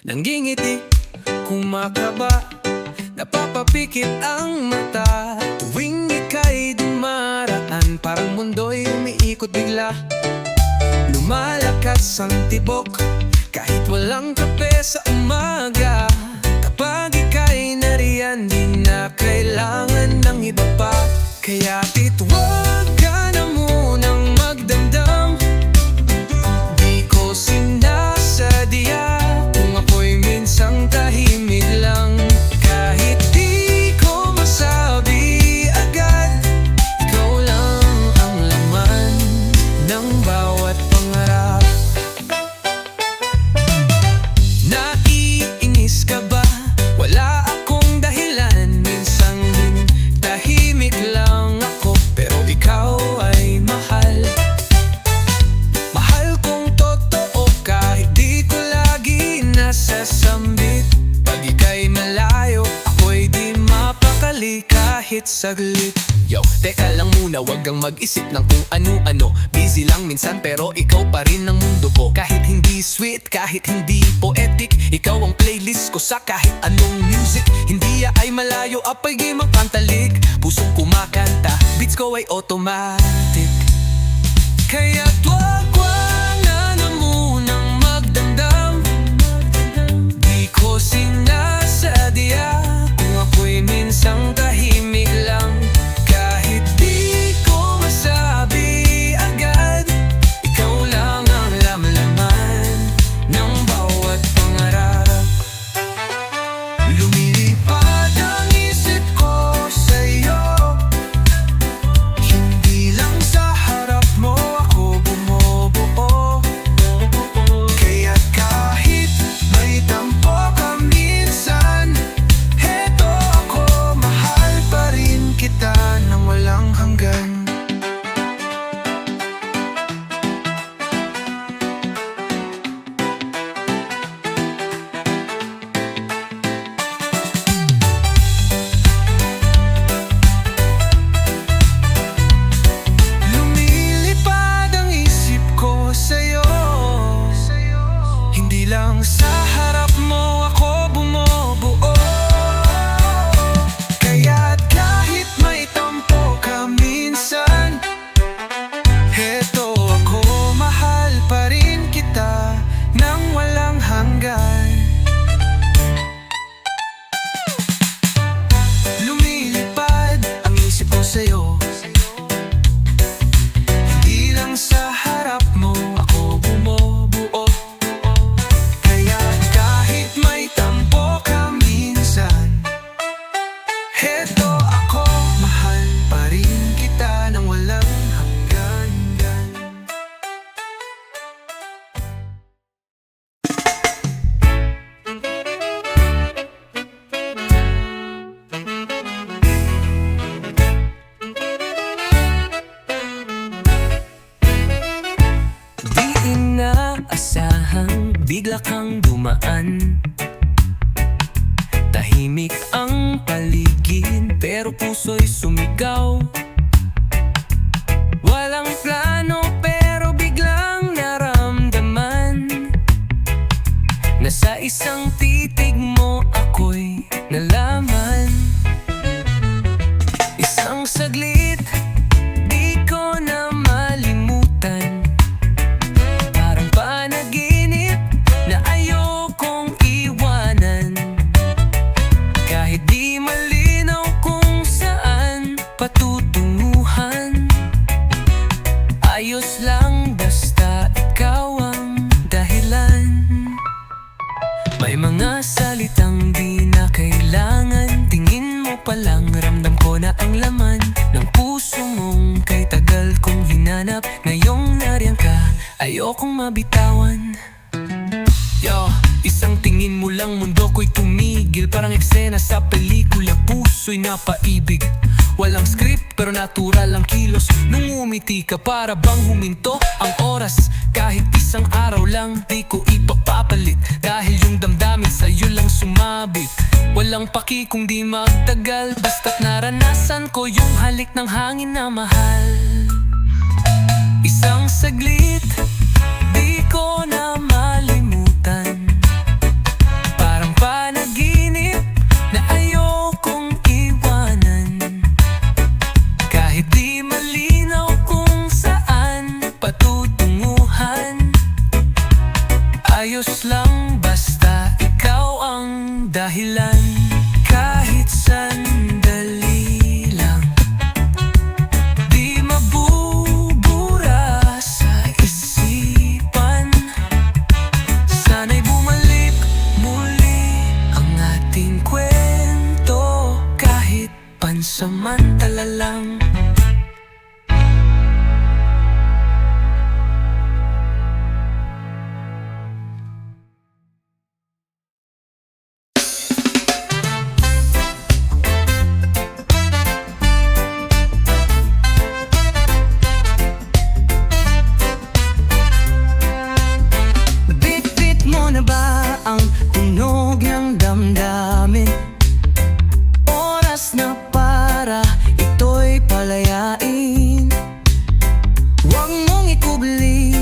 Nangingiti, kumakaba, napapapikit ang mata. Tuwing ika'y dumaraan, parang mundo'y umiikot bigla. Lumalakas ang tibok, kahit walang kape sa umaga. Kapag ika'y nariyan, di na kailangan ng iba pa. Kaya huwag ka na munang magdamdam. Di ko sinasadya kung ako'y minsang tahimik lang. Kahit di ko masabi agad, ikaw lang ang laman ng bawat pangarap. Naiinis ka ba? Wala akong dahilan. Minsang din tahimik lang ako, pero ikaw ay mahal. Mahal kong totoo kahit di ko lagi nasasambit. Pag ika'y malayo, ako'y di mapakali kahit saglit. Yo, teka lang muna, wag kang mag-isip ng kung ano-ano. Busy lang minsan pero ikaw pa rin ang mundo ko. Kahit hindi sweet, kahit hindi poetic, ikaw ang playlist ko sa kahit anong music. Hindi ay malayo, apay game ang pantalik. Pusong kumakanta, beats ko ay automatic. Kaya wag na munang magdamdam. Di ko sinasadya kung ako'y minsang tahimik lang. Kahit di ko masabi agad, ikaw lang ang laman ng bawat pangarap. Lumilipad ang isip ko sa'yo. Hindi lang sa harap mo ako bumubuo. Kaya't kahit may tampo ka minsan, heto ako, mahal pa rin kita nang walang hanggan. Lumilipad ang isip ko sa'yo. Hindi lang sa harap mo ako bumubuo. Kaya't kahit may tampo ka minsan, heto ako, mahal pa rin kita nang walang hanggan. Lumilipad ang isip ko sa'yo. Hindi lang sa harap mo ako bumubuo. Kaya't kahit may tampo ka minsan, heto ako, mahal pa rin kita nang walang hanggan. Di inaasahang bigla kang dumaan. Tahimik ang paligid pero puso'y sumigaw. Walang plano pero biglang naramdaman na sa isang titig mo ako'y nalaman. Isang saglit, di ko na malimutan. Parang panaginip na ayokong iwanan. Kahit di malinaw kung saan patutunguhan, ayos lang basta ikaw ang dahilan. May mga salitang di na kailangan. Tingin mo pa lang ramdam ko na ang laman ng puso mong kay tagal kong hinanap. Ngayong nariyan ka, ayokong mabitawan. Yo, isang tingin mo lang mundo ko'y tumigil. Parang eksena sa pelikula, puso'y napaibig. Walang script pero natural ang kilos. Nung umiti ka para bang huminto ang oras. Kahit isang araw lang di ko ipapapalit. Dahil yung damdamin sa'yo lang sumabit. Walang paki kung di magtagal, basta't naranasan ko yung halik ng hangin na mahal. Isang saglit, di ko na malimutan. dahilan kahit sandali lang. Di mabubura sa isipan. Sana'y bumalik muli ang ating kwento kahit pansamantala lang. Bit-bit mo na ba ang tunog ng damdamin? Oras na para ito'y palayain. Huwag mong ikubli,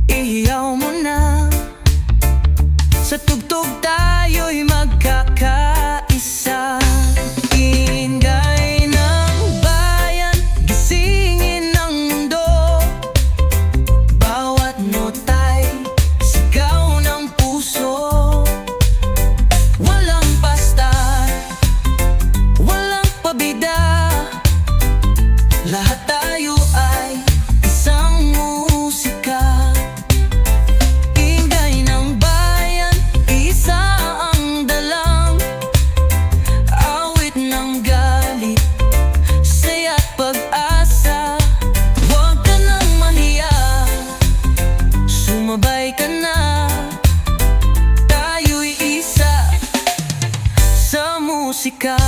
ihiyaw mo na. Sa tugtog tayo'y magkakaisa. Ingay ng bayan, gisingin ang mundo. Bawat nota'y sigaw ng puso. Walang pasta, walang pabida. Lahat tayo ay isang musika. Ingay ng bayan, isa ang dalang. Awit ng galit, saya't pag-asa. Huwag ka nang mahiya, sumabay ka na. Tayo'y isa sa musika.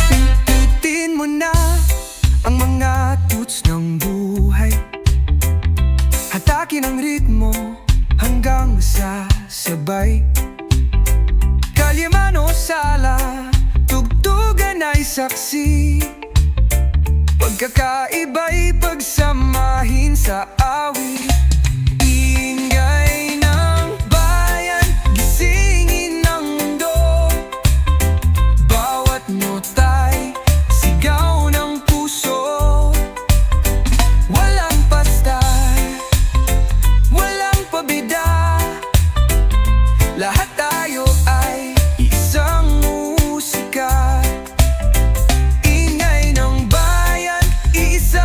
Pindutin mo na ang mga tuts ng buhay. Hatakin ang ritmo hanggang masasabay. Kalye man o sala, tugtugan ay saksi. Pagkakaiba'y pagsamahin sa awit. Ingay ng bayan, gisingin ang mundo. Bawat nota'y sigaw ng puso. Walang pastay, walang pabida. Lahat tayo ay isang musika. Ingay ng bayan, iisa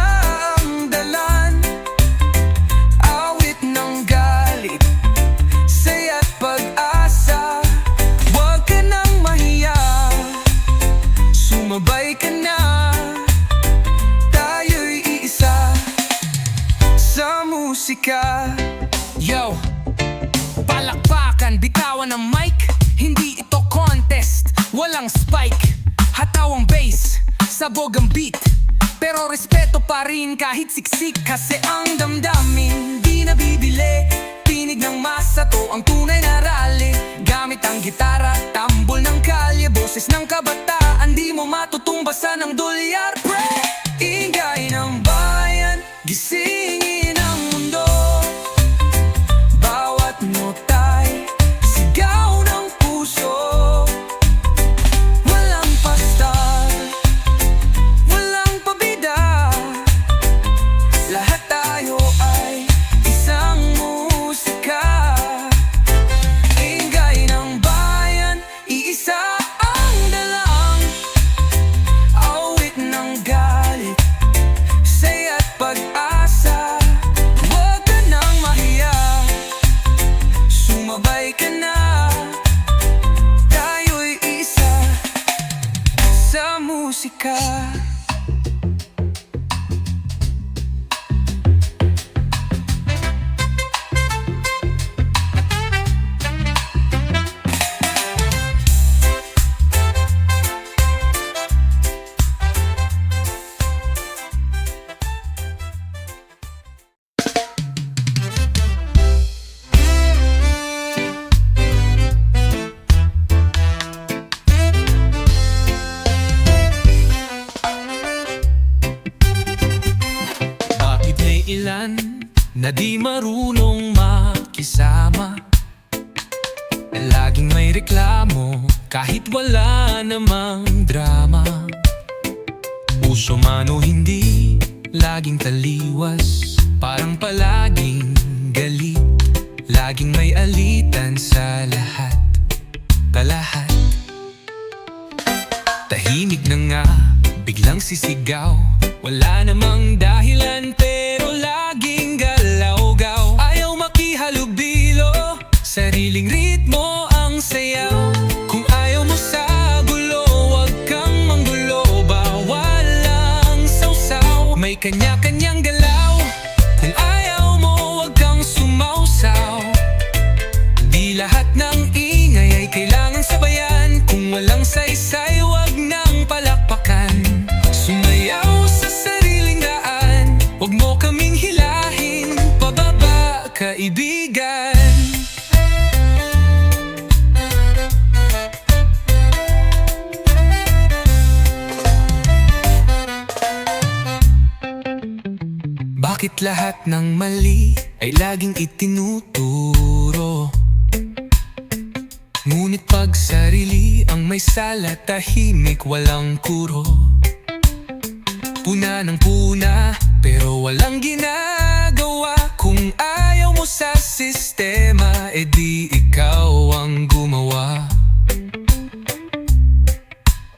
ang dalan. Awit ng galit, saya't pag-asa. Huwag ka nang mahiya, sumabay ka na. Tayo'y iisa sa musika. Yo! Palakpakan, bitawan ng mic. Hindi ito contest, walang spike. Hataw ang bass, sabog ang beat. Pero respeto pa rin kahit siksik. Kasi ang damdamin di nabibili. Tinig ng masa to ang tunay na rally. Gamit ang gitara, tambol ng kalye. Boses ng kabataan, di mo matutumbasan ng dolyar, pre. Ingay ng bayan, gisingin ang mundo. Bawat nota'y sigaw ng puso. Walang pastal, walang pabida. Lahat tayo ay isang musika. Ingay ng bayan, iisa ang dalang. Awit ng galit, saya't pag-asa. Huwag ka nang mahiya, sumabay ka na. Tayo'y isa sa musika. Ilan na di marunong makisama, laging may reklamo kahit wala namang drama. Puso man o hindi, laging taliwas, Parang palaging galit, laging may alitan sa lahat, palahat. Tahimik na nga, biglang sisigaw, wala namang dahilan pero laging galaw-gaw. Ayaw makihalubilo, sariling ritmo ang sayaw. Kung ayaw mo sa gulo, wag kang manggulo, bawal lang sausaw. May kanya-kanyang galaw, kung ayaw mo wag kang sumausaw. Di lahat ng ingay ay kailangan sabayan, kung walang saysay wag nang palakpakan. Sumayaw sa sariling daan, wag mo kaming hilahin pababa, kaibigan. Bakit lahat ng mali ay laging itinuturo? Ngunit pag sarili ang may sala, tahimik walang kuro. Puna ng puna pero walang ginagawa. Kung ayaw mo sa sistema, edi ikaw ang gumawa.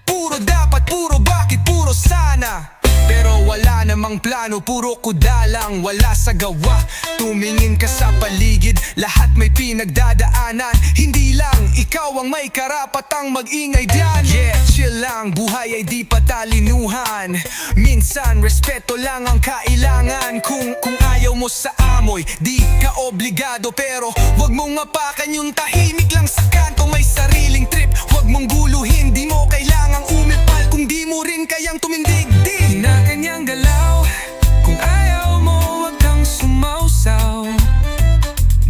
Puro dapat, puro bakit, puro sana, pero wala namang plano, puro kuda lang, wala sa gawa. Tumingin ka sa paligid, lahat may pinagdadaanan. Hindi lang ikaw ang may karapatang mag-ingay diyan. Yeah, chill lang, buhay ay di patalinuhan. Minsan, respeto lang ang kailangan. Kung ayaw mo sa amoy, di ka obligado, pero wag mong apakan yung tahimik lang sa kanto. May sariling trip, wag mong guluhin, di mo kailangang umipal kung di mo rin kayang tumindig. Kanya-kanyang galaw, kung ayaw mo wag kang sumausaw.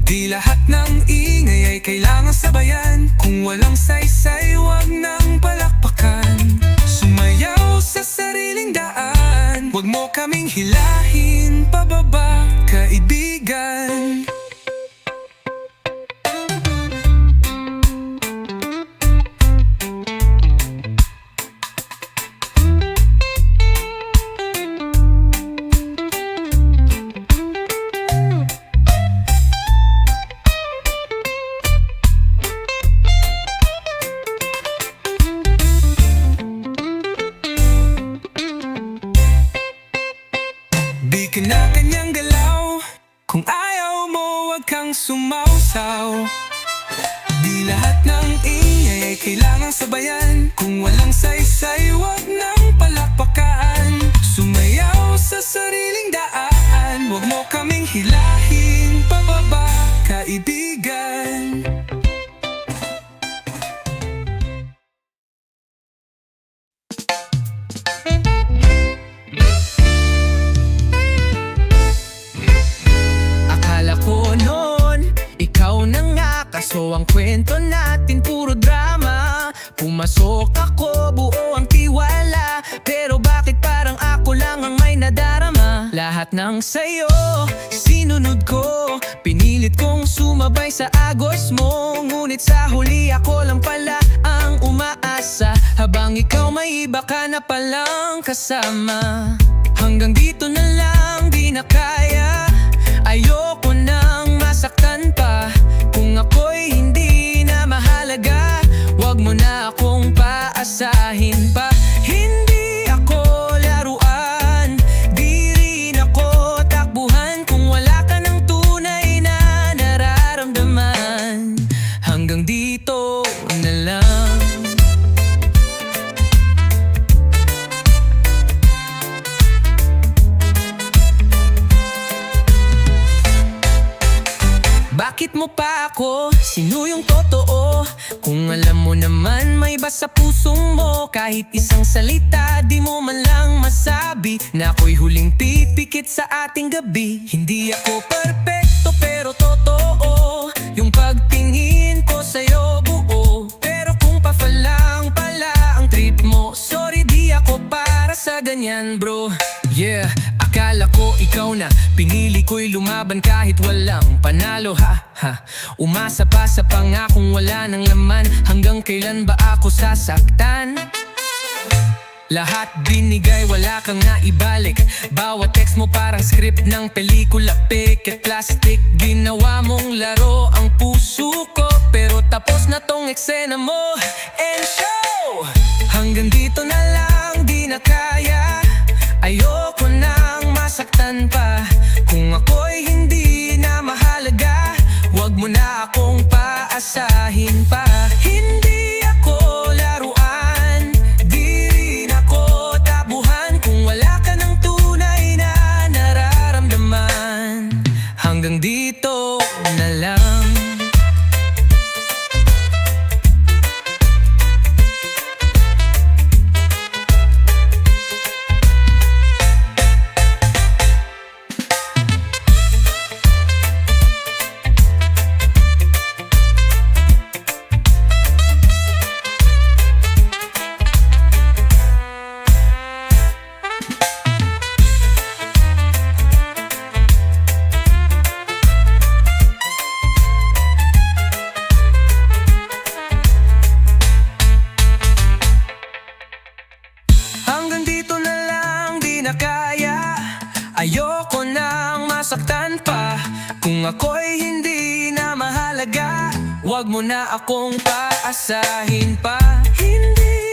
Di lahat ng ingay ay kailangan sabayan, kung walang saysay wag nang palakpakan. Sumayaw sa sariling daan, wag mo kaming hilahin pababa, kaibigan. Di kanya-kanyang galaw, kung ayaw mo wag kang sumausaw. Di lahat ng ingay ay kailangang sabayan, kung walang saysay wag nang palakpakan. Sumayaw sa sariling daan, wag mo kaming hilahin pababa, kaibigan. So ang kwento natin puro drama, pumasok ako, buo ang tiwala. Pero bakit parang ako lang ang may nadarama? Lahat ng sayo, sinunod ko, pinilit kong sumabay sa agos mo. Ngunit sa huli ako lang pala ang umaasa, habang ikaw may iba ka na palang kasama. Hanggang dito na lang, di na kaya, ayoko nang masaktan pa. Kung ako'y hindi na mahalaga, wag mo na akong paasahin pa. Hindi ako laruan, di rin ako takbuhan, kung wala ka ng tunay na nararamdaman. Hanggang dito na lang. Bakit mo pa ako sinuyong totoo? Kung alam mo naman may iba sa pusong mo. Kahit isang salita di mo man lang masabi na ako'y huling pipikit sa ating gabi. Hindi ako perpekto pero totoo yung pagtingin ko sa'yo buo. Pero kung pafalang pala ang trip mo, sorry di ako para sa ganyan bro. Yeah, akala ko ikaw na, pinili ko'y lumaban kahit walang panalo ha. Umasa pa sa pangakong wala ng laman, hanggang kailan ba ako sasaktan? Lahat binigay, wala kang naibalik. Bawat text mo parang script ng pelikula. Picket plastic, ginawa mong laro ang puso ko. Pero tapos na tong eksena mo. End show! Hanggang dito na lang, di na kaya. Ayoko nang masaktan pa. Kung ako'y hindi na mahalaga, wag mo na akong paasahin pa. Hindi ako laruan, di rin ako tabuhan. Kung wala ka ng tunay na nararamdaman, hanggang dito na lang. Hanggang dito na lang, di na kaya. Ayoko nang masaktan pa. Kung ako'y hindi na mahalaga, wag mo na akong paasahin pa. Hindi